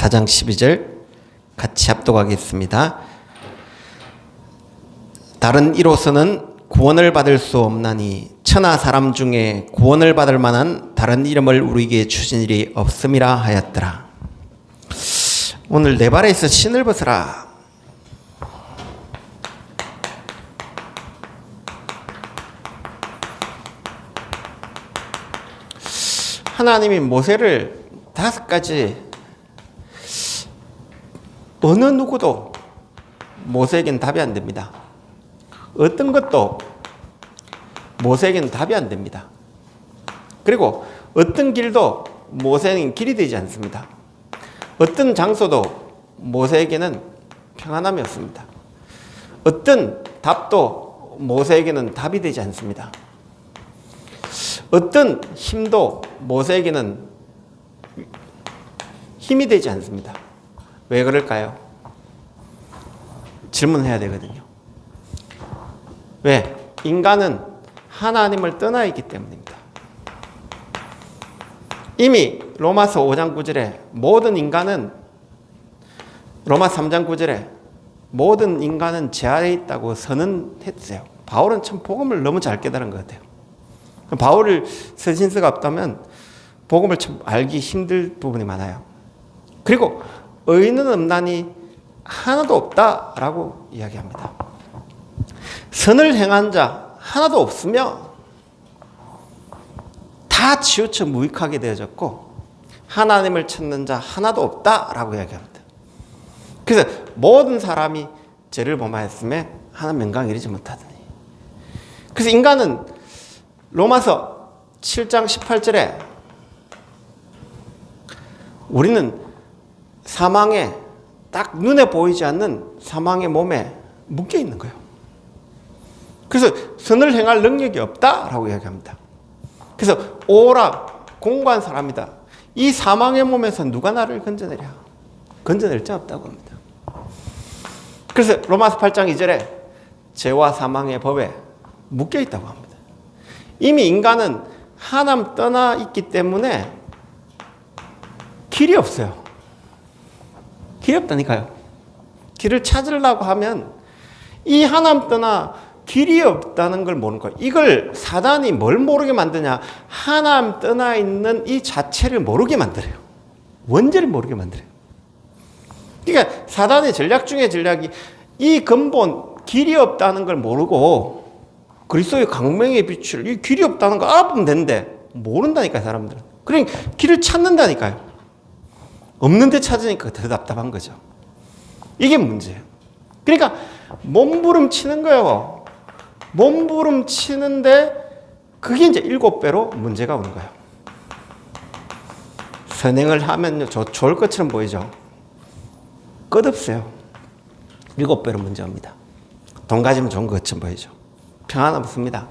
4장 12절 같이 합독하겠습니다. 다른 이로서는 구원을 받을 수 없나니 천하 사람 중에 구원을 받을 만한 다른 이름을 우리에게 주신 일이 없음이라 하였더라. 오늘 내 발에서 신을 벗으라. 하나님이 모세를 5가지 어느 누구도 모세에게는 답이 안 됩니다. 어떤 것도 모세에게는 답이 안 됩니다. 그리고 어떤 길도 모세에게는 길이 되지 않습니다. 어떤 장소도 모세에게는 평안함이 없습니다. 어떤 답도 모세에게는 답이 되지 않습니다. 어떤 힘도 모세에게는 힘이 되지 않습니다. 왜 그럴까요? 질문해야 되거든요. 왜? 인간은 하나님을 떠나 있기 때문입니다. 이미 로마서 5장 9절에 모든 인간은, 로마서 3장 9절에 모든 인간은 죄 아래 있다고 선언했어요. 바울은 참 복음을 너무 잘 깨달은 것 같아요. 바울을 서신서가 없다면 복음을 참 알기 힘들 부분이 많아요. 그리고 의인은 없나니 하나도 없다라고 이야기합니다. 선을 행한 자 하나도 없으며 다 치우쳐 무익하게 되어졌고 하나님을 찾는 자 하나도 없다라고 이야기합니다. 그래서 모든 사람이 죄를 범하였음에 하나님 영광에 이르지 못하더니, 그래서 인간은 로마서 7장 18절에 우리는 사망에, 딱 눈에 보이지 않는 사망의 몸에 묶여 있는 거예요. 그래서 선을 행할 능력이 없다라고 이야기합니다. 그래서 오락 공고한 사람이다. 이 사망의 몸에서 누가 나를 건져내랴? 건져낼 자 없다고 합니다. 그래서 로마서 8장 2절에 죄와 사망의 법에 묶여 있다고 합니다. 이미 인간은 하나님 떠나 있기 때문에 길이 없어요. 길이 없다니까요. 길을 찾으려고 하면 이 하나님 떠나 길이 없다는 걸 모르는 거예요. 이걸 사단이 뭘 모르게 만드냐? 하나님 떠나 있는 이 자체를 모르게 만들어요. 원죄를 모르게 만들어요. 그러니까 사단의 전략 중에 전략이 이 근본 길이 없다는 걸 모르고 그리스도의 광명의 빛을, 이 길이 없다는 거 알아보면 되는데 모른다니까요, 사람들은. 그러니까 길을 찾는다니까요. 없는데 찾으니까 더 답답한 거죠. 이게 문제예요. 그러니까 몸부림치는 거예요. 몸부림치는데 그게 이제 7배로 문제가 오는 거예요. 선행을 하면요, 좋을 것처럼 보이죠. 끝없어요. 7배로 문제입니다. 돈 가지면 좋은 것처럼 보이죠. 평안 없습니다.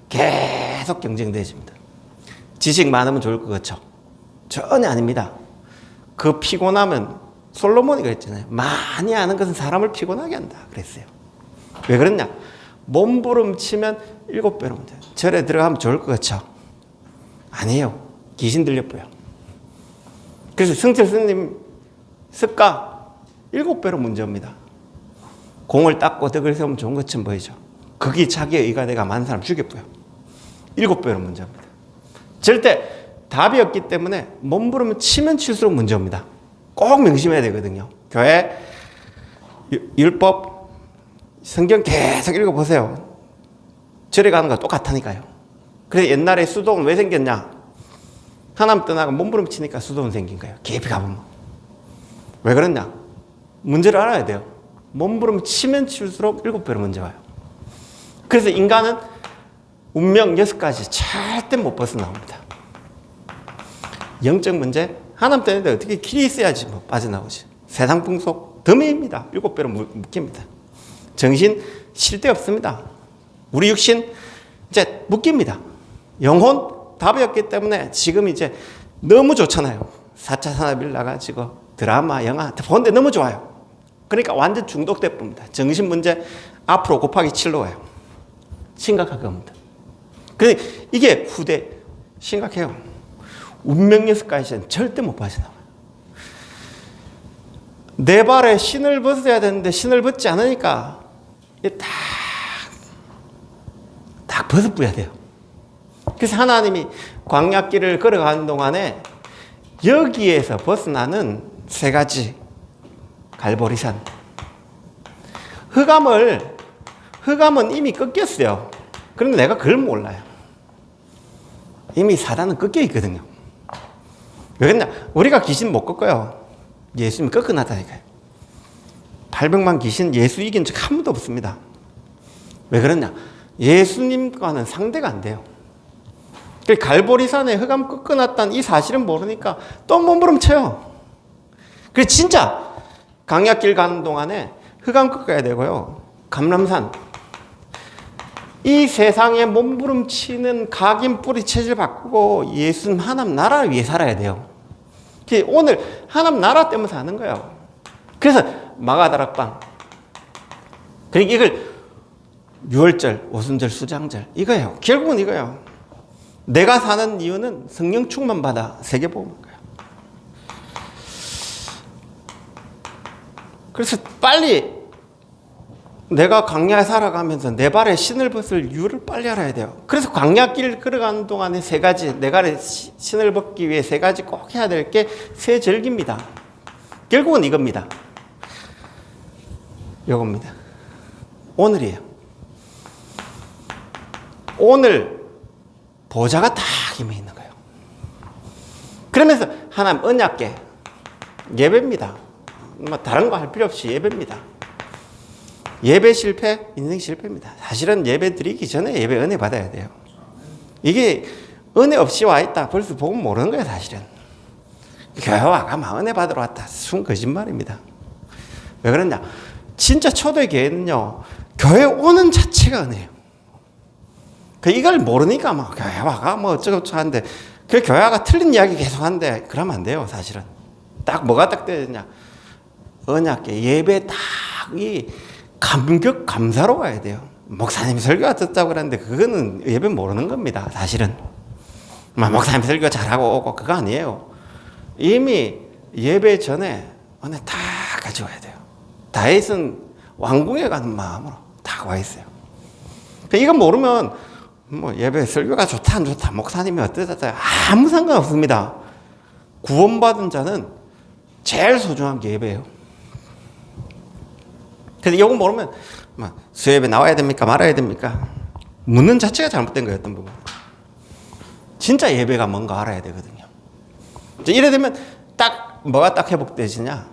계속 경쟁되어집니다. 지식 많으면 좋을 것 같죠. 전혀 아닙니다. 그 피곤하면 솔로몬이 그랬잖아요. 많이 아는 것은 사람을 피곤하게 한다 그랬어요. 왜 그랬냐? 몸부림치면 7배로 문제. 절에 들어가면 좋을 것 같죠. 아니에요. 귀신 들려 보여. 그래서 성철 스님 습가 7배로 문제입니다. 공을 닦고 덕을 세우면 좋은 것처럼 보이죠. 그게 자기의 의가 내가 많은 사람 죽여보여. 7배로 문제입니다. 절대 답이 없기 때문에 몸부림을 치면 칠수록 문제입니다. 꼭 명심해야 되거든요. 교회 율법 성경 계속 읽어보세요. 절에 가는 거 똑같다니까요. 그래서 옛날에 수도원 왜 생겼냐? 하나님 떠나가 몸부림 치니까 수도원 생긴 거예요. 깊이 가보면. 왜 그랬냐? 문제를 알아야 돼요. 몸부림 치면 칠수록 7배로 문제 와요. 그래서 인간은 운명 6가지 절대 못 벗어나옵니다. 영적 문제, 하나님 때문에 어떻게 길이 있어야지 뭐 빠져나오지. 세상 풍속, 덤이입니다. 7배로 묶입니다. 정신 쉴 데 없습니다. 우리 육신 이제 묶입니다. 영혼 답이 없기 때문에 지금 이제 너무 좋잖아요. 4차 산업일 나가지고 드라마, 영화 보는데 너무 좋아요. 그러니까 완전 중독돼 봅니다. 정신 문제 앞으로 곱하기 7로 와요. 심각하게 옵니다. 그런데 이게 후대 심각해요. 운명 6가지는 절대 못 빠져나와요. 내 발에 신을 벗어야 되는데 신을 벗지 않으니까 딱 벗어버려야 돼요. 그래서 하나님이 광야길을 걸어가는 동안에 여기에서 벗어나는 세 가지 갈보리산. 흑암은 이미 꺾였어요. 그런데 내가 그걸 몰라요. 이미 사단은 꺾여 있거든요. 왜 그러냐? 우리가 귀신 못 꺾어요. 예수님이 꺾어놨다니까요. 800만 귀신 예수 이긴 적 한 번도 없습니다. 왜 그러냐? 예수님과는 상대가 안 돼요. 갈보리산에 흑암 꺾어놨다는 이 사실은 모르니까 또 몸부림쳐요. 그래서 진짜 강약길 가는 동안에 흑암 꺾어야 되고요. 감람산. 이 세상에 몸부림치는 각인 뿌리 체질 바꾸고 예수님 하나님 나라 위해 살아야 돼요. 오늘 하나님 나라 때문에 사는 거예요. 그래서 마가다락방. 그러니까 이걸 유월절, 오순절, 수장절 이거예요. 결국은 이거예요. 내가 사는 이유는 성령 충만 받아 세계복음인 거예요. 그래서 빨리 내가 광야에 살아가면서 내 발에 신을 벗을 이유를 빨리 알아야 돼요. 그래서 광야길 걸어가는 동안에 세 가지, 내 발에 신을 벗기 위해 세 가지 꼭 해야 될 게 세 절기입니다. 결국은 이겁니다. 요겁니다. 오늘이에요. 오늘 보좌가 다 임해 있는 거예요. 그러면서 하나님 언약궤 예배입니다. 뭐 다른 거 할 필요 없이 예배입니다. 예배 실패, 인생 실패입니다. 사실은 예배 드리기 전에 예배 은혜 받아야 돼요. 이게 은혜 없이 와 있다. 벌써 복음 모르는 거예요, 사실은. 교회 와가 은혜 받으러 왔다. 순 거짓말입니다. 왜 그러냐? 진짜 초대 교회는요, 교회 오는 자체가 은혜예요. 이걸 모르니까 교회 와가 어쩌고저쩌고 하는데, 그 교회 와가 틀린 이야기 계속 하는데, 그러면 안 돼요, 사실은. 딱 뭐가 딱 되느냐? 언약궤 예배 딱 감격 감사로 가야 돼요. 목사님 설교가 듣자고 그러는데 그거는 예배 모르는 겁니다. 사실은 목사님 설교 잘하고 오고 그거 아니에요. 이미 예배 전에 은혜 다 가져와야 돼요. 다윗은 왕궁에 가는 마음으로 다 와 있어요. 이거 모르면 예배 설교가 좋다 안 좋다 목사님이 어떠다 아무 상관없습니다. 구원받은 자는 제일 소중한 게 예배예요. 그래서 이거 모르면 수요예배 나와야 됩니까? 말아야 됩니까? 묻는 자체가 잘못된 거예요. 어떤 부분. 진짜 예배가 뭔가 알아야 되거든요. 이래 되면 뭐가 딱 회복되지냐?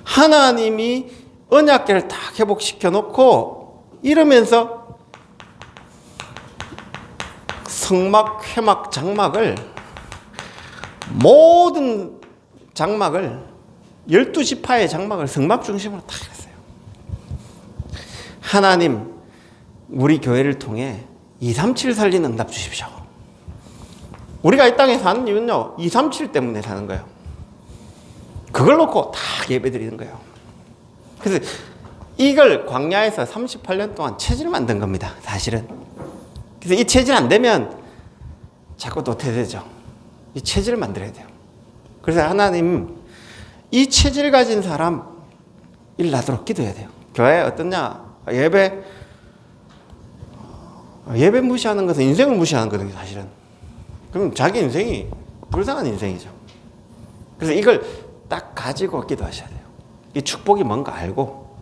하나님이 언약궤를 딱 회복시켜 놓고 이러면서 성막, 회막, 장막을 모든 장막을 12지파의 장막을 성막 중심으로 딱 했어요. 하나님 우리 교회를 통해 237 살리는 응답 주십시오. 우리가 이 땅에 사는 이유는요 237 때문에 사는 거예요. 그걸 놓고 다 예배 드리는 거예요. 그래서 이걸 광야에서 38년 동안 체질을 만든 겁니다. 사실은. 그래서 이 체질 안 되면 자꾸 도태되죠. 이 체질을 만들어야 돼요. 그래서 하나님 이 체질 가진 사람 일 나도록 기도해야 돼요. 교회 어떠냐? 예배 무시하는 것은 인생을 무시하는 거거든요, 사실은. 그럼 자기 인생이 불쌍한 인생이죠. 그래서 이걸 딱 가지고 기도하셔야 돼요. 이 축복이 뭔가 알고.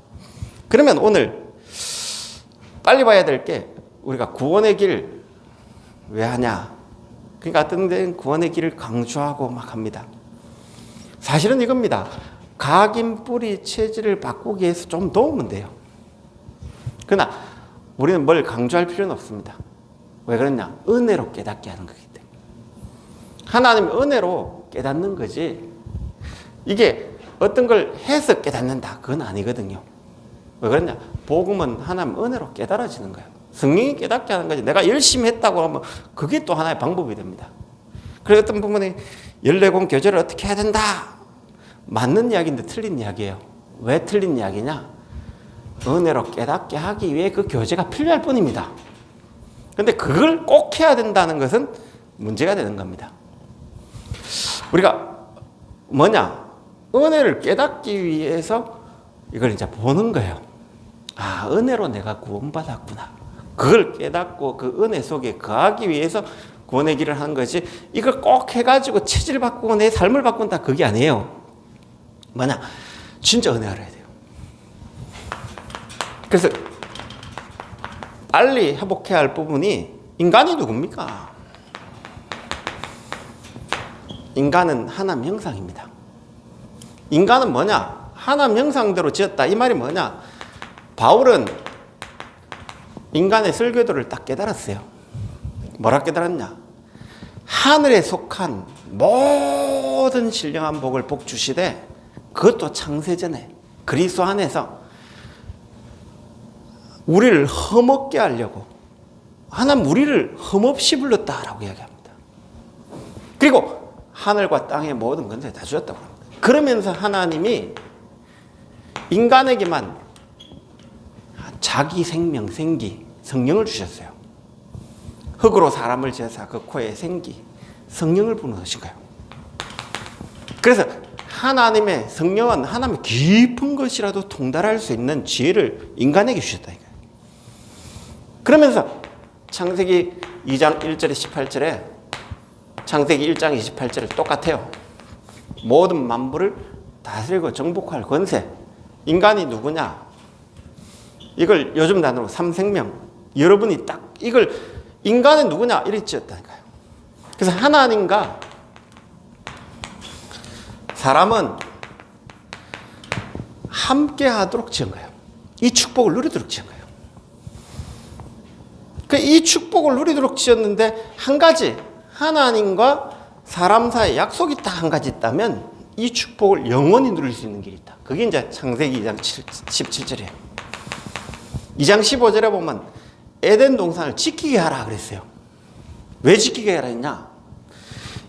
그러면 오늘 빨리 봐야 될 게 우리가 구원의 길 왜 하냐? 그러니까 어떤 데는 구원의 길을 강조하고 막 합니다. 사실은 이겁니다. 각인 뿌리 체질을 바꾸기 위해서 좀 도우면 돼요. 그러나 우리는 뭘 강조할 필요는 없습니다. 왜 그러냐? 은혜로 깨닫게 하는 거기 때문에. 하나님 은혜로 깨닫는 거지 이게 어떤 걸 해서 깨닫는다 그건 아니거든요. 왜 그러냐? 복음은 하나님 은혜로 깨달아지는 거예요. 성령이 깨닫게 하는 거지 내가 열심히 했다고 하면 그게 또 하나의 방법이 됩니다. 그래서 어떤 부분에 14권 교제를 어떻게 해야 된다 맞는 이야기인데 틀린 이야기예요. 왜 틀린 이야기냐? 은혜로 깨닫게 하기 위해 그 교제가 필요할 뿐입니다. 그런데 그걸 꼭 해야 된다는 것은 문제가 되는 겁니다. 우리가 뭐냐? 은혜를 깨닫기 위해서 이걸 이제 보는 거예요. 아, 은혜로 내가 구원받았구나. 그걸 깨닫고 그 은혜 속에 거하기 위해서 구원의 길을 한 거지, 이걸 꼭 해가지고 체질 바꾸고 내 삶을 바꾼다, 그게 아니에요. 뭐냐, 진짜 은혜 알아야 돼요. 그래서 빨리 회복해야 할 부분이, 인간이 누굽니까? 인간은 하나님 형상입니다. 인간은 뭐냐? 하나님 형상대로 지었다, 이 말이 뭐냐? 바울은 인간의 설교도를 딱 깨달았어요. 뭐라 깨달았냐? 하늘에 속한 모든 신령한 복을 복 주시되, 그것도 창세전에 그리스도 안에서 우리를 흠없게 하려고 하나님 우리를 흠없이 불렀다라고 이야기합니다. 그리고 하늘과 땅의 모든 건설 다 주셨다고 합니다. 그러면서 하나님이 인간에게만 자기 생명, 생기, 성령을 주셨어요. 흙으로 사람을 지어서 그 코에 생기, 성령을 부어주신 거예요. 그래서 하나님의 성령은 하나님의 깊은 것이라도 통달할 수 있는 지혜를 인간에게 주셨다, 이거예요. 그러면서 창세기 2장 1절에 18절에 창세기 1장 28절에 똑같아요. 모든 만물을 다스리고 정복할 권세. 인간이 누구냐? 이걸 요즘 단어로 삼생명. 여러분이 딱 이걸 인간은 누구냐? 이렇게 지었다니까요. 그래서 하나님과 사람은 함께 하도록 지은 거예요. 이 축복을 누리도록 지은 거예요. 이 축복을 누리도록 지었는데, 한 가지, 하나님과 사람 사이에 약속이 딱 한 가지 있다면 이 축복을 영원히 누릴 수 있는 길이 있다. 그게 이제 창세기 2장 17절이에요. 2장 15절에 보면 에덴 동산을 지키게 하라 그랬어요. 왜 지키게 하라 했냐?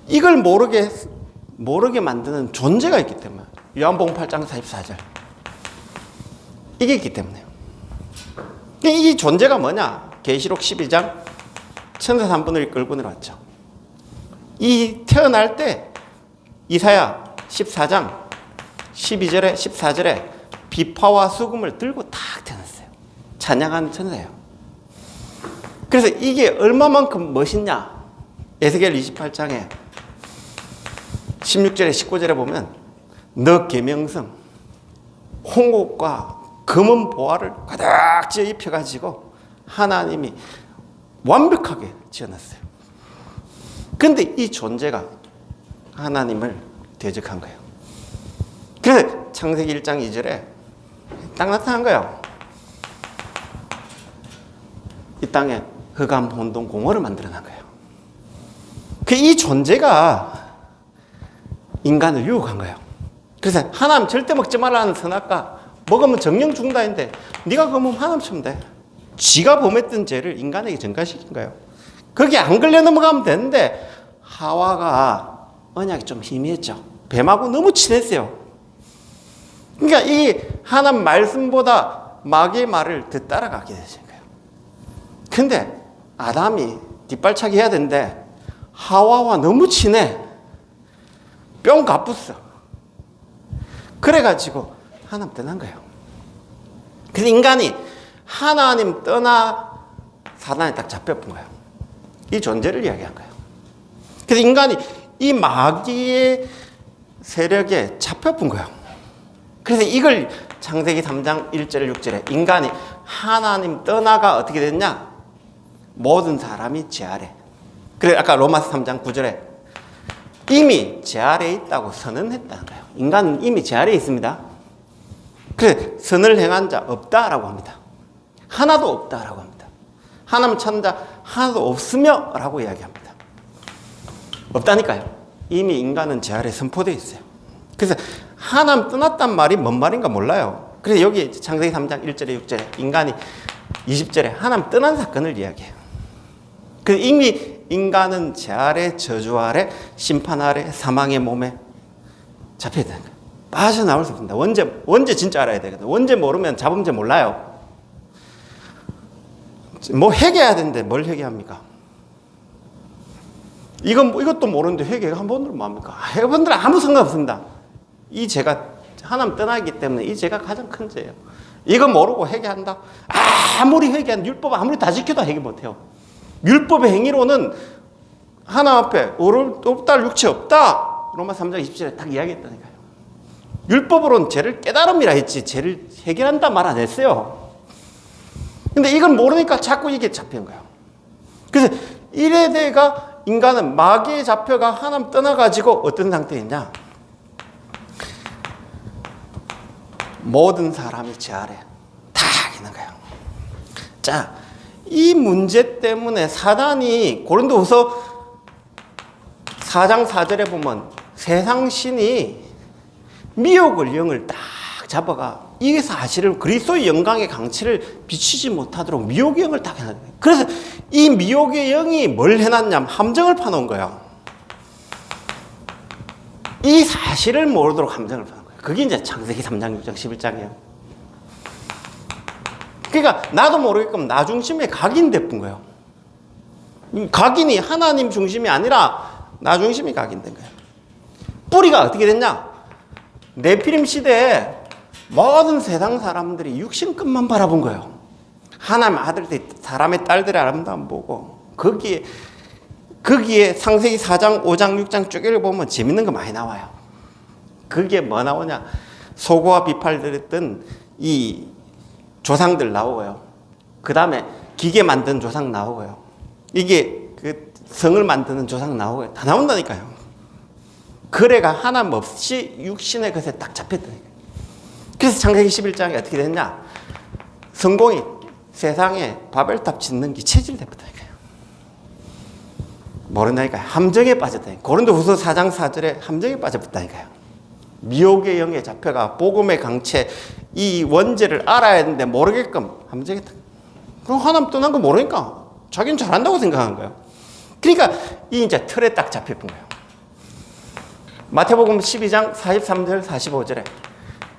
이걸 모르게 만드는 존재가 있기 때문에. 요한복음 8장 44절. 이게 있기 때문에요. 이 존재가 뭐냐? 계시록 12장 천사 3분을 끌고 내려왔죠. 이 태어날 때 이사야 14장 12절에 14절에 비파와 수금을 들고 딱 태어났어요. 찬양하는 천사예요. 그래서 이게 얼마만큼 멋있냐? 에스겔 28장에 16절에 19절에 보면 너 계명성 홍옥과 검은 보화를 가득 지어 입혀가지고 하나님이 완벽하게 지어놨어요. 근데 이 존재가 하나님을 대적한 거예요. 그래서 창세기 1장 2절에 딱 나타난 거예요. 이 땅에 흑암, 혼돈, 공허를 만들어낸 거예요. 이 존재가 인간을 유혹한 거예요. 그래서 하나님 절대 먹지 말라는 선악과 먹으면 정령 죽는다 했는데, 네가 그러면 하나님처럼 돼. 지가 범했던 죄를 인간에게 전가시킨 거예요. 거기 안 걸려 넘어가면 되는데, 하와가 언약이 좀 희미했죠. 뱀하고 너무 친했어요. 그러니까 이 하나님 말씀보다 마귀의 말을 더 따라가게 되신 거예요. 근데 아담이 뒷발차기 해야 되는데 하와와 너무 친해. 뿅 가pus어. 그래가지고 하나님 떠난 거예요. 그래서 인간이 하나님 떠나 사단에 딱 잡혀본 거예요. 이 존재를 이야기한 거예요. 그래서 인간이 이 마귀의 세력에 잡혀본 거예요. 그래서 이걸 창세기 3장 1절 6절에 인간이 하나님 떠나가 어떻게 됐냐? 모든 사람이 죄 아래. 그래 아까 로마서 3장 9절에 이미 죄 아래에 있다고 선언했다는 거예요. 인간은 이미 죄 아래에 있습니다. 그래 선을 행한 자 없다라고 합니다. 하나도 없다라고 합니다. 하나님 찾는 자 하나도 없으며 라고 이야기합니다. 없다니까요. 이미 인간은 죄 아래 선포되어 있어요. 그래서 하나님 떠났단 말이 뭔 말인가 몰라요. 그래서 여기 창세기 3장 1절에 6절에 인간이 20절에 하나님 떠난 사건을 이야기해요. 그래서 이미 인간은 죄 아래, 저주 아래, 심판 아래, 사망의 몸에 잡혀야 되는 거예요. 빠져나올 수 없습니다. 언제 진짜 알아야 되거든요. 언제 모르면 잡음제 몰라요. 뭐 회개해야 되는데 뭘 회개합니까? 이것도 모르는데 회개가 한 번으로 뭐합니까? 여러분들은 아무 상관없습니다. 이 죄가 하나님 떠나기 때문에 이 죄가 가장 큰 죄예요. 이거 모르고 회개한다? 아무리 회개한 율법 아무리 다 지켜도 회개 못해요. 율법의 행위로는 하나님 앞에 없다 육체 없다. 로마 3장 27절에 딱 이야기했다니까요. 율법으로는 죄를 깨달음이라 했지 죄를 해결한다 말 안 했어요. 근데 이건 모르니까 자꾸 이게 잡힌 거예요. 그래서 이래 돼가 인간은 마귀에 잡혀가 하나님 떠나가지고 어떤 상태였냐? 모든 사람이 죄 아래 다 있는 거예요. 자, 이 문제 때문에 사단이 고린도후서 4장 4절에 보면 세상 신이 미혹을 영을 딱 잡아가 이 사실을 그리스도의 영광의 강치를 비추지 못하도록 미혹의 영을 딱 해놨어요. 그래서 이 미혹의 영이 뭘 해놨냐면 함정을 파놓은 거예요. 이 사실을 모르도록 함정을 파놓은 거예요. 그게 이제 창세기 3장 6장 11장이에요. 그러니까 나도 모르게끔 나 중심에 각인됐던 거예요. 각인이 하나님 중심이 아니라 나 중심이 각인된 거예요. 뿌리가 어떻게 됐냐? 네피림 시대에 모든 세상 사람들이 육신끝만 바라본 거예요. 하나님의 아들들이 사람의 딸들의 아름다움 보고 거기에 창세기 4장 5장 6장 쭉 읽어보면 재밌는 거 많이 나와요. 거기에 뭐 나오냐? 소고와 비팔들했던 이 조상들 나오고요. 그 다음에 기계 만든 조상 나오고요. 이게 그 성을 만드는 조상 나오고요. 다 나온다니까요. 거래가 하나님 없이 육신의 것에 딱 잡혔다니까요. 그래서 창세기 11장에 어떻게 됐냐? 성공이 세상에 바벨탑 짓는 게 체질됐다니까요. 모른다니까요. 함정에 빠졌다니까요. 고린도후서 4장 4절에 함정에 빠졌다니까요. 미혹의 영에 잡혀가 복음의 강체 이 원죄를 알아야 했는데 모르게끔 함정에 그럼 하나님 떠난 거 모르니까 자기는 잘한다고 생각한 거예요. 그러니까 이 이제 틀에 딱 잡혀본 거예요. 마태복음 12장 43절 45절에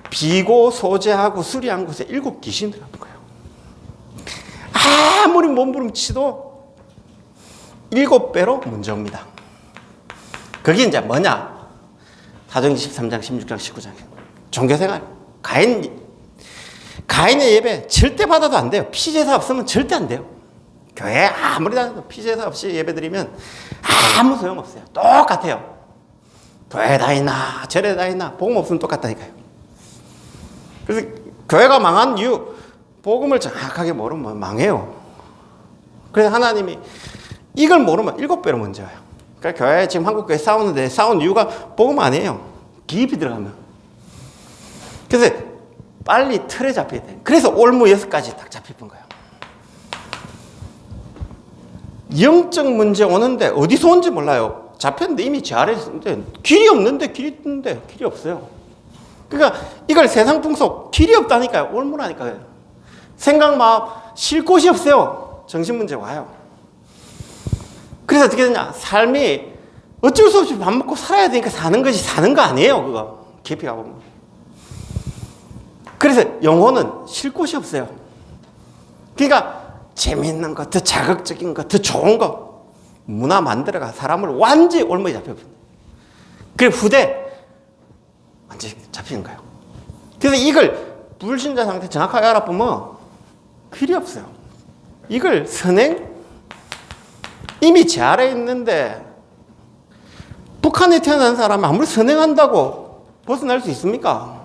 비고 소재하고 수리한 곳에 7 귀신이 들어간 거예요. 아무리 몸부림치도 7배로 문제 옵니다. 그게 이제 뭐냐? 사도행전 13장 16장 19장 종교생활 가인의 예배 절대 받아도 안 돼요. 피제사 없으면 절대 안 돼요. 교회 아무리 다녀도 피제사 없이 예배 드리면 아무 소용없어요. 똑같아요. 교회 다니나 절에 다니나 복음 없으면 똑같다니까요. 그래서 교회가 망한 이유 복음을 정확하게 모르면 망해요. 그래서 하나님이 이걸 모르면 7배로 문제 와요. 그러니까 교회 지금 한국교회 싸우는데 싸우는 이유가 복음 아니에요. 깊이 들어가면. 그래서 빨리 틀에 잡혀야 돼요. 그래서 올무 6가지 딱 잡혀본 거예요. 영적 문제 오는데 어디서 온지 몰라요. 잡혔는데 이미 제 아래에 있는데 길이 없는데 길이 있는데 길이 없어요. 그러니까 이걸 세상 풍속 길이 없다니까요. 올무라니까요. 생각 마음 쉴 곳이 없어요. 정신 문제 와요. 그래서 어떻게 되냐? 삶이 어쩔 수 없이 밥 먹고 살아야 되니까 사는 것이 사는 거 아니에요. 그거 깊이 가보면. 그래서 영혼은 쉴 곳이 없어요. 그러니까 재미있는 것, 더 자극적인 것, 더 좋은 것 문화 만들어가 사람을 완전히 올무에 잡혀버려요. 그리고 후대 완전히 잡히는 거예요. 그래서 이걸 불신자 상태 정확하게 알아보면 필요 없어요. 이걸 선행 이미 제 아래에 있는데 북한에 태어난 사람이 아무리 선행한다고 벗어날 수 있습니까?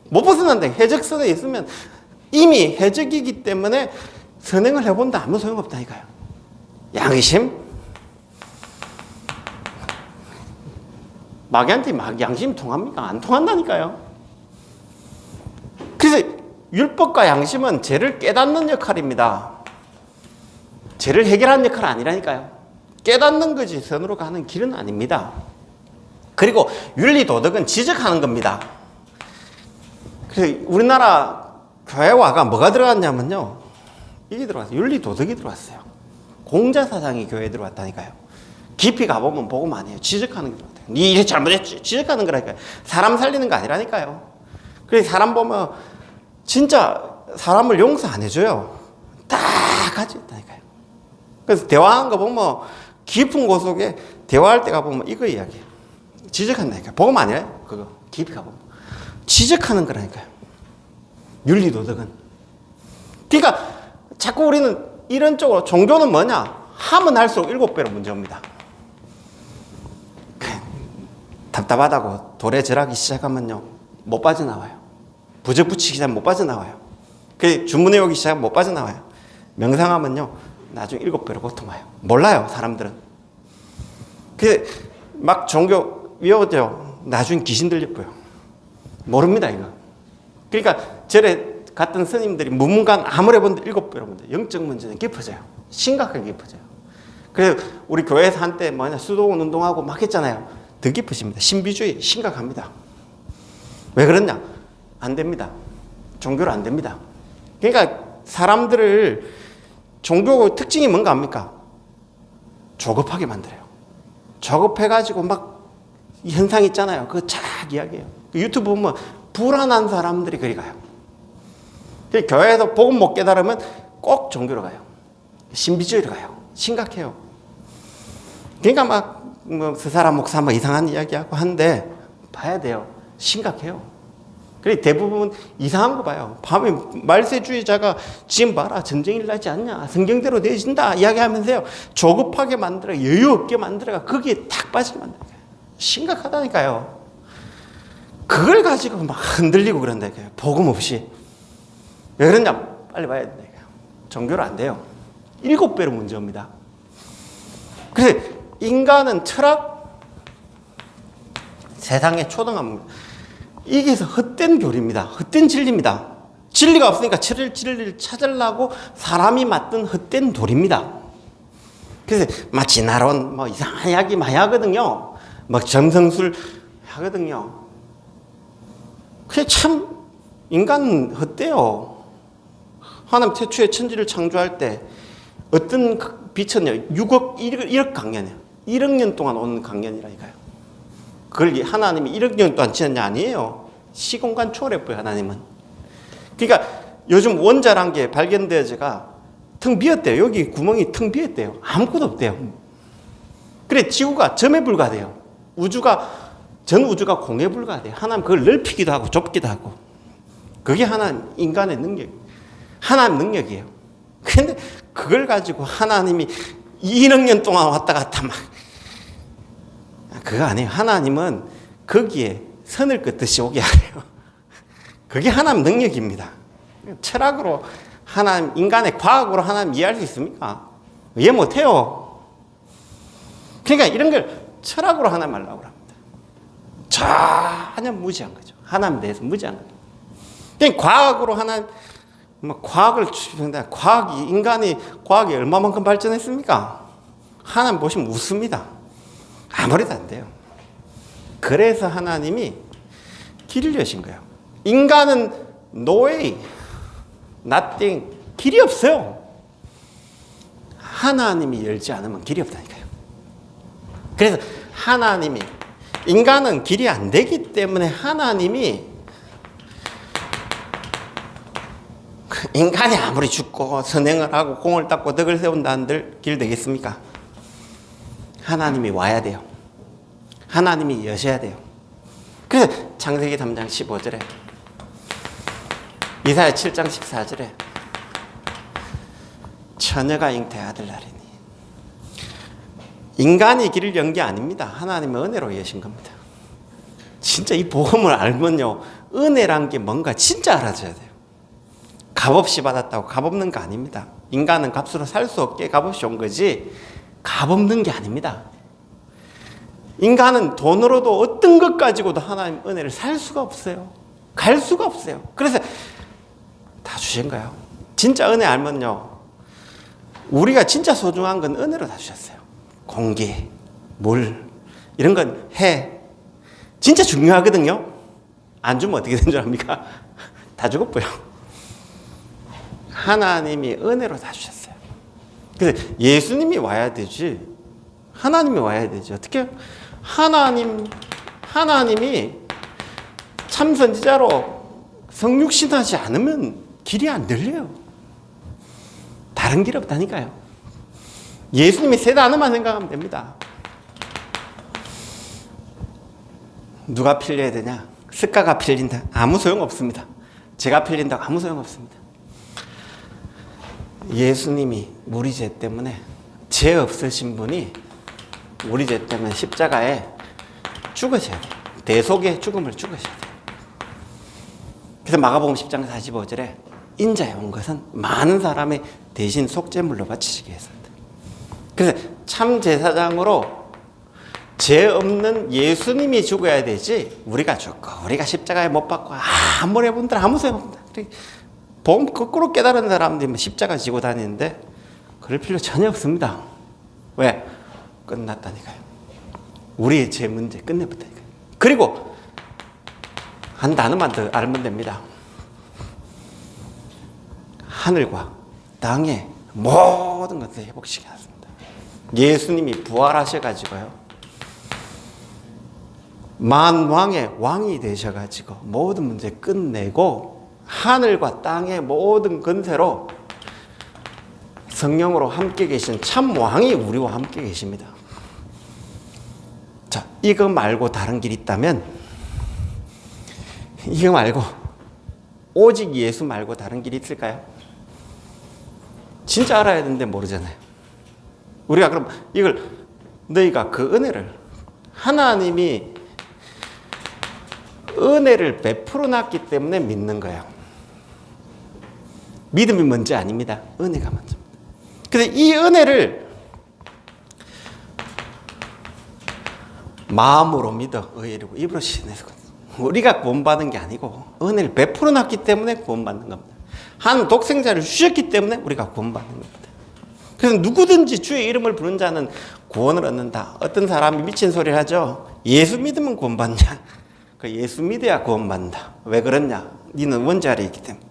못 벗어난다. 해적선에 있으면 이미 해적이기 때문에 선행을 해본다 아무 소용없다니까요. 양심? 마귀한테 양심 통합니까? 안 통한다니까요. 그래서 율법과 양심은 죄를 깨닫는 역할입니다. 죄를 해결하는 역할은 아니라니까요. 깨닫는 거지 선으로 가는 길은 아닙니다. 그리고 윤리 도덕은 지적하는 겁니다. 그래서 우리나라 교회화가 뭐가 들어갔냐면요. 이게 들어왔어요. 윤리 도덕이 들어왔어요. 공자사상이 교회에 들어왔다니까요. 깊이 가보면 복음 아니에요. 지적하는 게 들어왔어요. 니 이래 잘못했지. 지적하는 거라니까요. 사람 살리는 거 아니라니까요. 그래서 사람 보면 진짜 사람을 용서 안 해줘요. 다 가지고 있다니까요. 그래서 대화하는 거 보면 깊은 곳 속에 대화할 때 가보면 이거 이야기해요. 지적한다니까요. 복음 아니에요. 그거. 깊이 가봅니다. 지적하는 거라니까요. 윤리도덕은. 그러니까 자꾸 우리는 이런 쪽으로 종교는 뭐냐? 하면 할수록 7배로 문제입니다. 답답하다고 돌에 절하기 시작하면요, 못 빠져나와요. 부적 붙이기 시작하면 못 빠져나와요. 주문해 오기 시작하면 못 빠져나와요. 명상하면요, 나중에 7배로 고통와요. 몰라요, 사람들은. 막 종교 외워져요. 나중에 귀신 들려 보여. 모릅니다, 이거. 그러니까 절에 갔던 스님들이 무문관 아무리 본데 7배로 문제. 영적 문제는 깊어져요. 심각하게 깊어져요. 그래서 우리 교회에서 한때 수도원 운동하고 막 했잖아요. 더 깊어집니다. 신비주의 심각합니다. 왜 그러냐? 안 됩니다. 종교로 안 됩니다. 그러니까 사람들을 종교 특징이 뭔가 합니까? 조급하게 만들어요. 조급해가지고 막 현상 있잖아요. 그거 쫙 이야기해요. 유튜브 보면 불안한 사람들이 그리 가요. 교회에서 복음 못 깨달으면 꼭 종교로 가요. 신비주의로 가요. 심각해요. 그러니까 스사라 목사 이상한 이야기하고 하는데 봐야 돼요. 심각해요. 그래 대부분 이상한 거 봐요. 밤에 말세주의자가 지금 봐라 전쟁이 일어나지 않냐, 성경대로 되어진다 이야기하면서요, 조급하게 만들어, 여유 없게 만들어가 거기에 탁 빠지게 만들어요. 심각하다니까요. 그걸 가지고 막 흔들리고 그런다니까요. 복음 없이. 왜 그러냐? 빨리 봐야 된다니까요. 종교로 안 돼요. 7배로 문제입니다. 그래서 인간은 철학, 세상의 초등학입니다. 이게 헛된 교리입니다. 헛된 진리입니다. 진리가 없으니까 진리를 찾으려고 사람이 만든 헛된 도리입니다. 그래서 마치 나론 이상한 이야기 많이 하거든요. 점성술 하거든요. 그게 참 인간은 헛돼요. 하나님 태초에 천지를 창조할 때 어떤 빛은요 6억 1억 강년이에요. 1억 년 동안 온 강년이라니까요. 그걸 하나님이 1억 년 동안 지었냐? 아니에요. 시공간 초월했고요, 하나님은. 그러니까 요즘 원자란 게 발견되어져가 텅 비었대요. 여기 구멍이 텅 비었대요. 아무것도 없대요. 그래 지구가 점에 불과돼요. 전 우주가 공에 불과돼요. 하나님 그걸 넓히기도 하고 좁기도 하고. 그게 하나님 인간의 능력, 하나님 능력이에요. 근데 그걸 가지고 하나님이 2억 년 동안 왔다 갔다 막, 그거 아니에요. 하나님은 거기에 선을 긋듯이 오게 하래요. 그게 하나님 능력입니다. 철학으로 하나님, 인간의 과학으로 하나님 이해할 수 있습니까? 이해 못해요. 그러니까 이런 걸 철학으로 하나님 하려고 합니다. 전혀 무지한 거죠. 하나님에 대해서 무지한 거죠. 그러니까 과학으로 하나님, 과학을 추진한다. 인간이 과학이 얼마만큼 발전했습니까? 하나님 보시면 웃습니다. 아무래도 안 돼요. 그래서 하나님이 길을 여신 거예요. 인간은 no way, nothing, 길이 없어요. 하나님이 열지 않으면 길이 없다니까요. 그래서 하나님이, 인간은 길이 안 되기 때문에 하나님이, 인간이 아무리 죽고 선행을 하고 공을 닦고 덕을 세운다 한들 길 되겠습니까? 하나님이 와야 돼요. 하나님이 여셔야 돼요. 그래서 창세기 3장 15절에 이사야 7장 14절에 처녀가 잉태하들 날이니, 인간이 길을 연 게 아닙니다. 하나님의 은혜로 여신 겁니다. 진짜 이 복음을 알면요, 은혜란 게 뭔가 진짜 알아줘야 돼요. 값없이 받았다고 값없는 거 아닙니다. 인간은 값으로 살 수 없게 값없이 온 거지 값없는 게 아닙니다. 인간은 돈으로도 어떤 것 가지고도 하나님 은혜를 살 수가 없어요. 갈 수가 없어요. 그래서 다 주신 거예요. 진짜 은혜 알면요, 우리가 진짜 소중한 건 은혜로 다 주셨어요. 공기, 물, 이런 건 해, 진짜 중요하거든요. 안 주면 어떻게 된 줄 압니까? 다 죽어버려. 하나님이 은혜로 다 주셨어요. 그래서 예수님이 와야 되지, 하나님이 와야 되지. 어떻게 하나님이 참 선지자로 성육신하지 않으면 길이 안 들려요. 다른 길 없다니까요. 예수님이 세 단어만 생각하면 됩니다. 누가 필요해야 되냐? 습가가 필린다. 아무 소용없습니다. 죄가 필린다고 아무 소용없습니다. 예수님이 우리 죄 때문에, 죄 없으신 분이 우리 죄 때문에 십자가에 죽으셔야 돼요. 대속의 죽음을 죽으셔야 돼요. 그래서 마가복음 10장 45절에 인자에 온 것은 많은 사람의 대신 속죄물로 바치시기 위해서입니다. 그래서 참 제사장으로 죄 없는 예수님이 죽어야 되지, 우리가 죽고 우리가 십자가에 못 박고 아무리 해본들 아무 소용없다. 복음 거꾸로 깨달은 사람들이 십자가 지고 다니는데 그럴 필요 전혀 없습니다. 왜? 끝났다니까요. 우리의 죄 문제 끝내버렸다니까요. 그리고 한 단어만 더 알면 됩니다. 하늘과 땅의 모든 것을 회복시켰습니다. 예수님이 부활하셔가지고요, 만왕의 왕이 되셔가지고 모든 문제 끝내고 하늘과 땅의 모든 권세로 성령으로 함께 계신 참 왕이 우리와 함께 계십니다. 자, 이거 말고 다른 길이 있다면, 이거 말고 오직 예수 말고 다른 길이 있을까요? 진짜 알아야 되는데 모르잖아요. 우리가 그럼 이걸, 너희가 그 은혜를, 하나님이 은혜를 베풀어 놨기 때문에 믿는 거예요. 믿음이 먼저 아닙니다. 은혜가 먼저입니다. 그래서 이 은혜를 마음으로 믿어 의를 입으로 시인해서 우리가 구원받은 게 아니고 은혜를 베풀어 놨기 때문에 구원받는 겁니다. 한 독생자를 주셨기 때문에 우리가 구원받는 겁니다. 그래서 누구든지 주의 이름을 부른 자는 구원을 얻는다. 어떤 사람이 미친 소리를 하죠. 예수 믿으면 구원받냐? 그 예수 믿어야 구원받는다. 왜 그러냐? 니는 원죄 아래에 있기 때문에,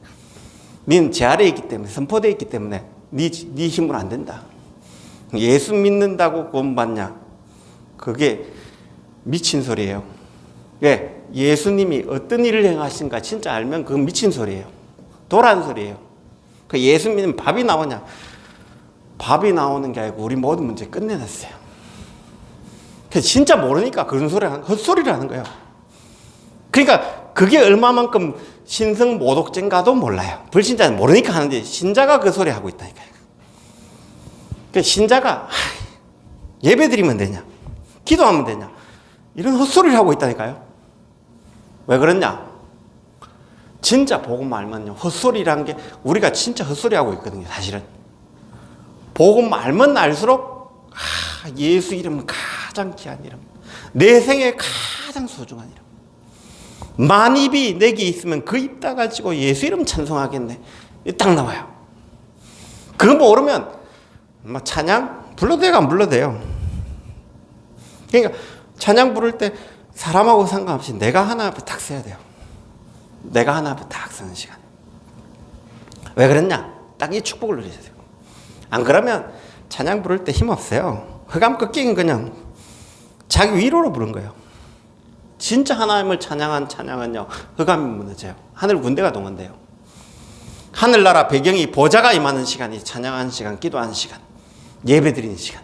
니는 죄 아래에 있기 때문에, 선포되어 있기 때문에 네 힘으로 안 된다. 예수 믿는다고 구원받냐? 그게 미친 소리예요. 왜? 예수님이 어떤 일을 행하신가 진짜 알면 그건 미친 소리예요. 도란 소리예요. 그 예수 믿으면 밥이 나오냐? 밥이 나오는 게 아니고 우리 모든 문제 끝내놨어요. 그래서 진짜 모르니까 그런 소리, 헛소리를 하는 거예요. 그러니까 그게 얼마만큼 신성 모독죄인가도 몰라요. 불신자는 모르니까 하는데 신자가 그 소리 하고 있다니까요. 그러니까 신자가 예배 드리면 되냐? 기도하면 되냐? 이런 헛소리를 하고 있다니까요. 왜 그러냐? 진짜 복음 알면요, 헛소리라는 게 우리가 진짜 헛소리 하고 있거든요. 사실은 복음 알면 알수록 예수 이름은 가장 귀한 이름, 내 생에 가장 소중한 이름. 만 입이 내게 있으면 그 입 다 가지고 예수 이름 찬송하겠네. 딱 나와요. 그거 모르면 찬양 불러도 돼요, 안 불러도 돼요. 그러니까 찬양 부를 때 사람하고 상관없이 내가 하나 앞에 딱 서야 돼요. 내가 하나 앞에 딱 서는 시간. 왜 그랬냐? 딱 이 축복을 누리셔야 돼요. 안 그러면 찬양 부를 때 힘 없어요. 흑암 꺾이긴 그냥 자기 위로로 부른 거예요. 진짜 하나님을 찬양한 찬양은요, 흑암이 무너져요. 하늘 군대가 동원돼요. 하늘나라 배경이 보좌가 임하는 시간이 찬양하는 시간, 기도하는 시간, 예배 드리는 시간.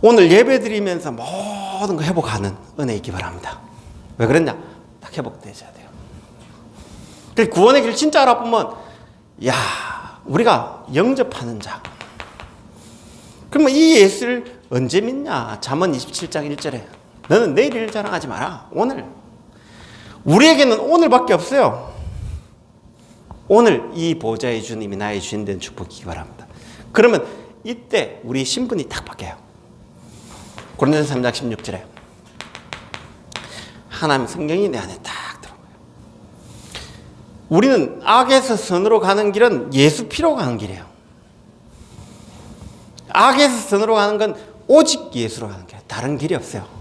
오늘 예배 드리면서 모든 거 회복하는 은혜 있기 바랍니다. 왜 그랬냐? 딱 회복되셔야 돼요. 그래서 구원의 길 진짜 알아보면, 우리가 영접하는 자. 그러면 이 예수를 언제 믿냐? 잠언 27장 1절에 너는 내일 일 자랑하지 마라. 오늘. 우리에게는 오늘밖에 없어요. 오늘 이 보좌의 주님이 나의 주인 된 축복이기 바랍니다. 그러면 이때 우리 신분이 딱 바뀌어요. 고린도전서 3장 16절에 하나님 성령이 내 안에 딱 들어와요. 우리는 악에서 선으로 가는 길은 예수 피로 가는 길이에요. 악에서 선으로 가는 건 오직 예수로 가는 길이에요. 다른 길이 없어요.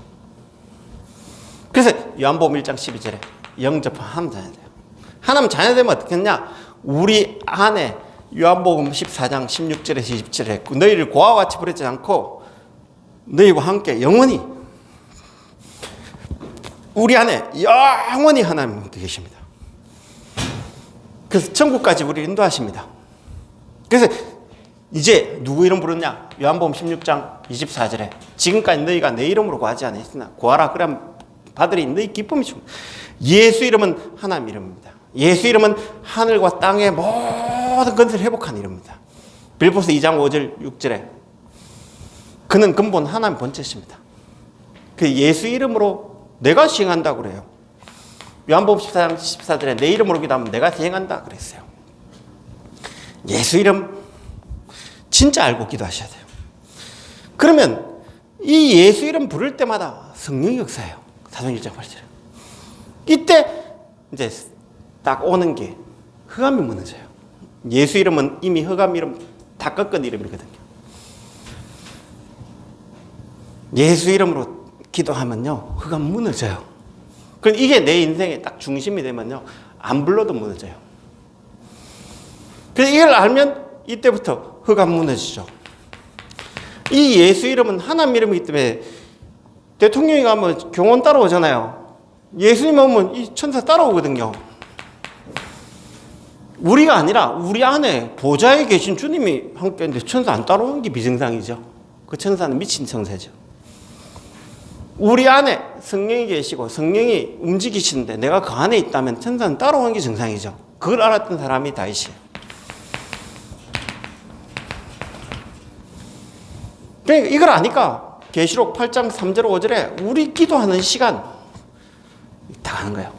그래서 요한복음 1장 12절에 영접한 하나님 자녀 돼요. 하나님 자녀 되면 어떻게 했냐? 우리 안에 요한복음 14장 16절에서 20절에 너희를 고아와 같이 버리지 않고 너희와 함께 영원히, 우리 안에 영원히 하나님 계십니다. 그래서 천국까지 우리를 인도하십니다. 그래서 이제 누구 이름 부르냐? 요한복음 16장 24절에 지금까지 너희가 내 이름으로 구하지 않았으나 구하라 그러면 받으리 너희 기쁨이 충만하다. 예수 이름은 하나님 이름입니다. 예수 이름은 하늘과 땅의 모든 것을 회복한 이름입니다. 빌립보서 2장 5절 6절에 그는 근본 하나님 본체십니다. 그 예수 이름으로 내가 시행한다고 그래요. 요한복음 14장 14절에 내 이름으로 기도하면 내가 시행한다 그랬어요. 예수 이름 진짜 알고 기도하셔야 돼요. 그러면 이 예수 이름 부를 때마다 성령이 역사해요. 사도행전 1장 8절에. 이때 이제 딱 오는 게 흑암이 무너져요. 예수 이름은 이미 흑암 이름 다 꺾은 이름이거든요. 예수 이름으로 기도하면요 흑암 무너져요. 그럼 이게 내 인생의 딱 중심이 되면요 안 불러도 무너져요. 그래서 이걸 알면 이때부터 흑암 무너지죠. 이 예수 이름은 하나님 이름이기 때문에 대통령이 가면 경호원 따라오잖아요. 예수님 오면 이 천사 따라오거든요. 우리가 아니라 우리 안에 보좌에 계신 주님이 함께했는데 천사 안 따라오는 게 비정상이죠. 그 천사는 미친 천사죠. 우리 안에 성령이 계시고 성령이 움직이시는데 내가 그 안에 있다면 천사는 따라오는 게 정상이죠. 그걸 알았던 사람이 다윗이에요. 그러니까 이걸 아니까 계시록 8장 3절 5절에 우리 기도하는 시간 다 하는 거예요.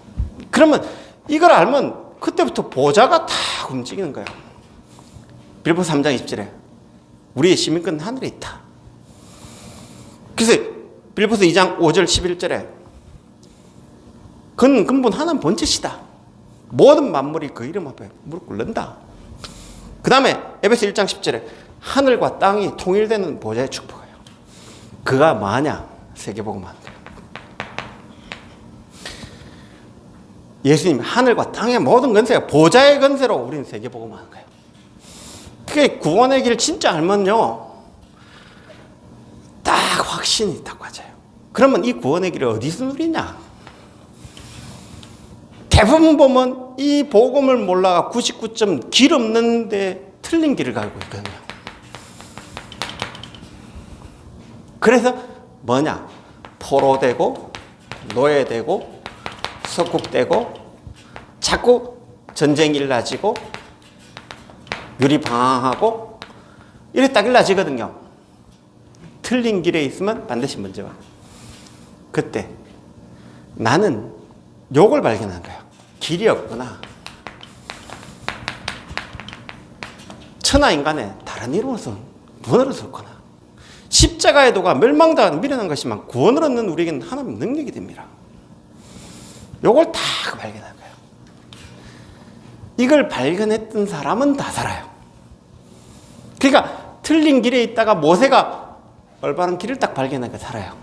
그러면 이걸 알면 그때부터 보좌가 다 움직이는 거예요. 빌립보서 3장 20절에 우리의 시민권은 하늘에 있다. 그래서 빌립보서 2장 5절 11절에 그는 근본 하나님 본체시다. 모든 만물이 그 이름 앞에 무릎 꿇는다. 그 다음에 에베소 1장 10절에 하늘과 땅이 통일되는 보좌의 축복이에요. 그가 뭐하냐? 세계복음 하는 거예요. 예수님 하늘과 땅의 모든 건세가 보좌의 건세로 우리는 세계복음 하는 거예요. 그게 구원의 길 진짜 알면요 딱 확신이 딱 맞아요. 그러면 이 구원의 길을 어디서 누리냐? 대부분 보면 이 복음을 몰라가 99점 길 없는데 틀린 길을 가고 있거든요. 그래서 뭐냐? 포로되고 노예되고 석국되고 자꾸 전쟁 일라지고 유리방황하고 이래 딱 일라지거든요. 틀린 길에 있으면 반드시 문제가. 그때 나는 요걸 발견한 거예요. 길이 없구나. 천하 인간의 다른 이로서 구원을 얻었구나. 십자가의 도가 멸망당하는 미련한 것이지만 구원을 얻는 우리에게는 하나님의 능력이 됩니다. 요걸 다 발견한 거예요. 이걸 발견했던 사람은 다 살아요. 그러니까 틀린 길에 있다가 모세가 올바른 길을 딱 발견하니까 살아요.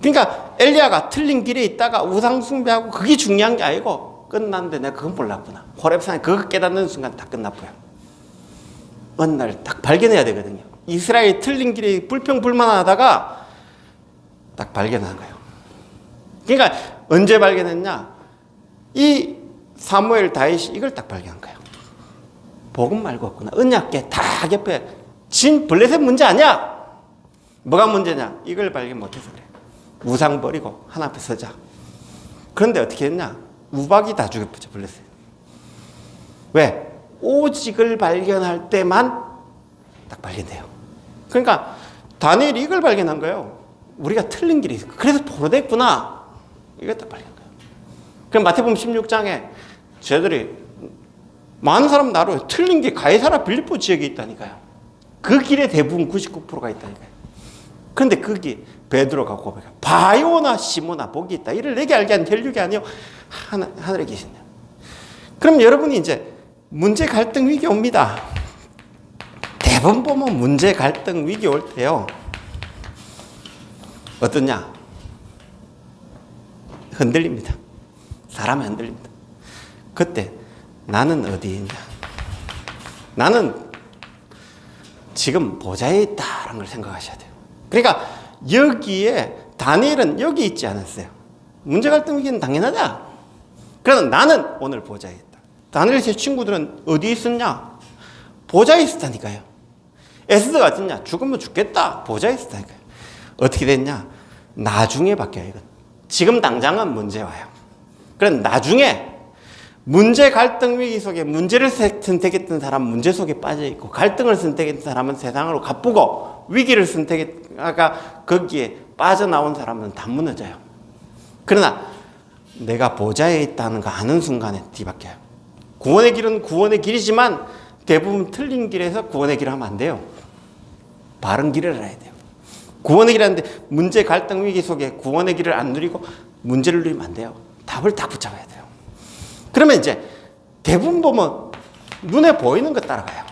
그러니까 엘리야가 틀린 길에 있다가 우상 숭배하고 그게 중요한 게 아니고 끝났는데 내가 그건 몰랐구나. 호렙산에 그거 깨닫는 순간 다 끝났고요. 어느 날 딱 발견해야 되거든요. 이스라엘 틀린 길에 불평불만하다가 딱 발견한 거예요. 그러니까 언제 발견했냐? 이 사무엘 다윗이 이걸 딱 발견한 거예요. 복음 말고 없구나. 언약궤 다 옆에 진 블레셋 문제 아니야? 뭐가 문제냐? 이걸 발견 못해서 그래. 우상 버리고 하나 앞에 서자. 그런데 어떻게 했냐? 우박이 다 죽여버렸죠, 블레셋. 왜? 오직을 발견할 때만 딱 발견돼요. 그러니까 다니엘이 이걸 발견한 거예요. 우리가 틀린 길이 있어. 그래서 포로됐구나. 이걸 딱 발견한 거예요. 그럼 마태복음 16장에 쟤들이 많은 사람 나로 틀린 게 가이사라 빌립보 지역에 있다니까요. 그 길에 대부분 99%가 있다니까요. 그런데 거기 베드로가 고백해요. 바요나 시모나 복이 있다. 이를 내게 알게 한 혈육이 아니요 하늘에 계신다. 그럼 여러분이 이제 문제 갈등 위기 옵니다. 대부분 보면 문제 갈등 위기 올 때요. 어떠냐? 흔들립니다. 사람이 흔들립니다. 그때 나는 어디에 있냐? 나는 지금 보좌에 있다라는 걸 생각하셔야 돼요. 그러니까 여기에 다니엘은 여기 있지 않았어요. 문제 갈등 위기는 당연하다. 그러나 나는 오늘 보좌에 있다. 다니엘 제 친구들은 어디에 있었냐? 보좌에 있었다니까요. 에스더가 어땠냐? 죽으면 죽겠다. 보좌에 있었다니까요. 어떻게 됐냐? 나중에 바뀌어요. 이건 지금 당장은 문제 와요. 그럼 나중에 문제 갈등 위기 속에 문제를 선택했던 사람은 문제 속에 빠져 있고, 갈등을 선택했던 사람은 세상으로 가쁘고, 위기를 선택했다가 거기에 빠져나온 사람은 다 무너져요. 그러나 내가 보좌에 있다는 거 아는 순간에 뒤바뀌어요. 구원의 길은 구원의 길이지만 대부분 틀린 길에서 구원의 길을 하면 안 돼요. 바른 길을 알아야 돼요. 구원의 길이라는데 문제 갈등 위기 속에 구원의 길을 안 누리고 문제를 누리면 안 돼요. 답을 딱 붙잡아야 돼요. 그러면 이제 대부분 보면 눈에 보이는 것 따라가요.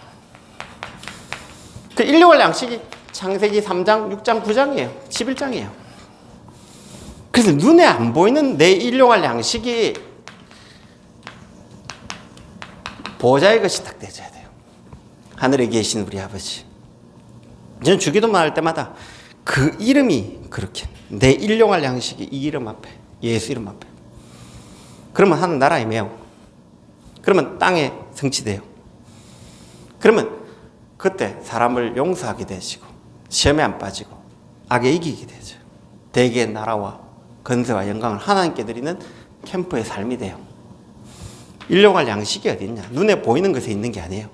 그 일용할 양식이 창세기 3장, 6장, 9장이에요. 11장이에요. 그래서 눈에 안 보이는 내 일용할 양식이 보좌의 것이 딱 되어야 돼요. 하늘에 계신 우리 아버지. 저는 주기도만 할 때마다 그 이름이 그렇게, 내 일용할 양식이 이 이름 앞에, 예수 이름 앞에. 그러면 하늘 나라에 매요. 그러면 땅에 성취돼요. 그러면 그때 사람을 용서하게 되시고, 시험에 안 빠지고, 악에 이기게 되죠. 대개의 나라와 건세와 영광을 하나님께 드리는 캠프의 삶이 돼요. 일용할 양식이 어디 있냐? 눈에 보이는 것에 있는 게 아니에요.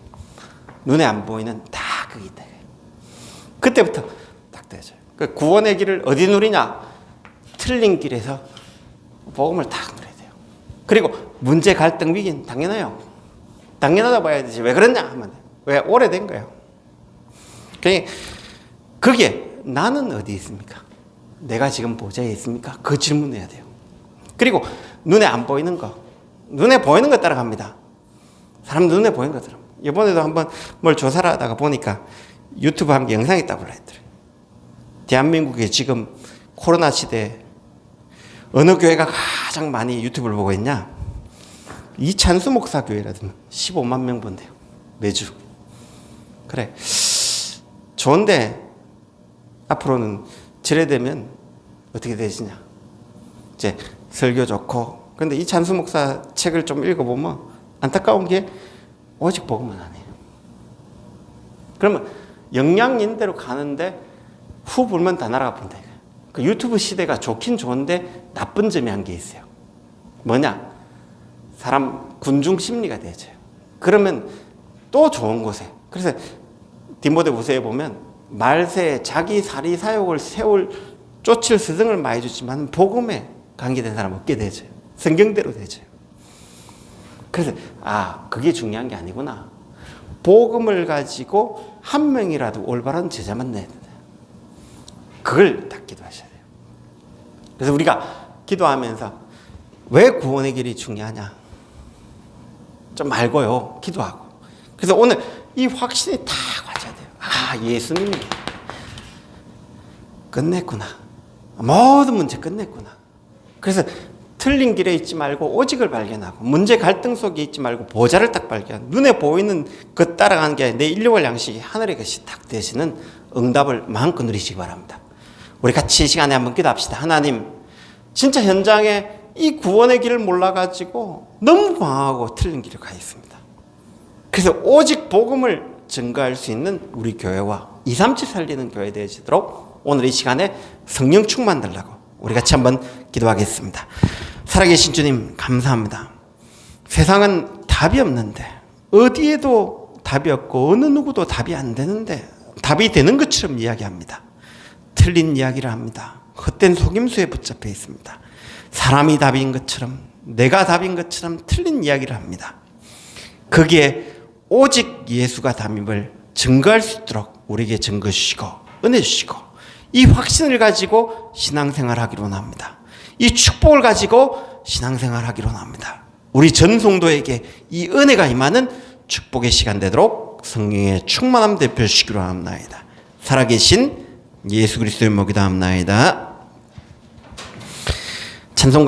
눈에 안 보이는 다 거기 있다. 그때부터 딱 되죠. 그 구원의 길을 어디 누리냐? 틀린 길에서 복음을 딱 누려야 돼요. 그리고 문제 갈등 위기는 당연해요. 당연하다 봐야 되지. 왜 그러냐 하면, 왜 오래된 거예요. 그게 나는 어디 있습니까? 내가 지금 보좌에 있습니까? 그 질문해야 돼요. 그리고 눈에 안 보이는 거, 눈에 보이는 거 따라갑니다. 사람 눈에 보이는 거 따라. 이번에도 한번 뭘 조사를 하다가 보니까 유튜브 한 게 영상이 있다고 그랬더래요. 대한민국에 지금 코로나 시대에 어느 교회가 가장 많이 유튜브를 보고 있냐? 이찬수 목사 교회라든가 15만 명 본대요. 매주. 그래. 좋은데 앞으로는 저래 되면 어떻게 되시냐? 이제 설교 좋고. 근데 이찬수 목사 책을 좀 읽어보면 안타까운 게 오직 복음은 아니에요. 그러면 영양인대로 가는데 후 불면 다 날아가 본다. 그 유튜브 시대가 좋긴 좋은데 나쁜 점이 한 게 있어요. 뭐냐? 사람 군중 심리가 되죠. 그러면 또 좋은 곳에. 그래서 디모데후서에 보면 말세에 자기 사리 사욕을 쫓을 스승을 많이 주지만 복음에 관계된 사람 없게 되죠. 성경대로 되죠. 그래서 그게 중요한 게 아니구나. 복음을 가지고 한 명이라도 올바른 제자만 내야 된다. 그걸 딱 기도하셔야 돼요. 그래서 우리가 기도하면서 왜 구원의 길이 중요하냐? 좀 말고요. 기도하고. 그래서 오늘 이 확신이 다 가져야 돼요. 예수님이 끝냈구나. 모든 문제 끝냈구나. 그래서 틀린 길에 있지 말고 오직을 발견하고, 문제 갈등 속에 있지 말고 보좌를 딱 발견. 눈에 보이는 것 따라가는 게 아니라 내 일용할 양식이 하늘의 것이 딱 되시는 응답을 마음껏 누리시기 바랍니다. 우리 같이 이 시간에 한번 기도합시다. 하나님, 진짜 현장에 이 구원의 길을 몰라가지고 너무 방황하고 틀린 길을 가 있습니다. 그래서 오직 복음을 증거할 수 있는 우리 교회와 237 살리는 교회 되시도록 오늘 이 시간에 성령 충만 달라고 우리 같이 한번 기도하겠습니다. 살아계신 주님, 감사합니다. 세상은 답이 없는데, 어디에도 답이 없고 어느 누구도 답이 안 되는데 답이 되는 것처럼 이야기합니다. 틀린 이야기를 합니다. 헛된 속임수에 붙잡혀 있습니다. 사람이 답인 것처럼, 내가 답인 것처럼 틀린 이야기를 합니다. 거기에 오직 예수가 답임을 증거할 수 있도록 우리에게 증거 주시고 은혜 주시고, 이 확신을 가지고 신앙생활 하기로 합니다. 이 축복을 가지고 신앙생활 하기로 합니다. 우리 전 성도에게 이 은혜가 임하는 축복의 시간 되도록 성령의 충만함 대표 주시기로 합니다. 살아계신 예수 그리스도의 목이 다음나이다. 찬송가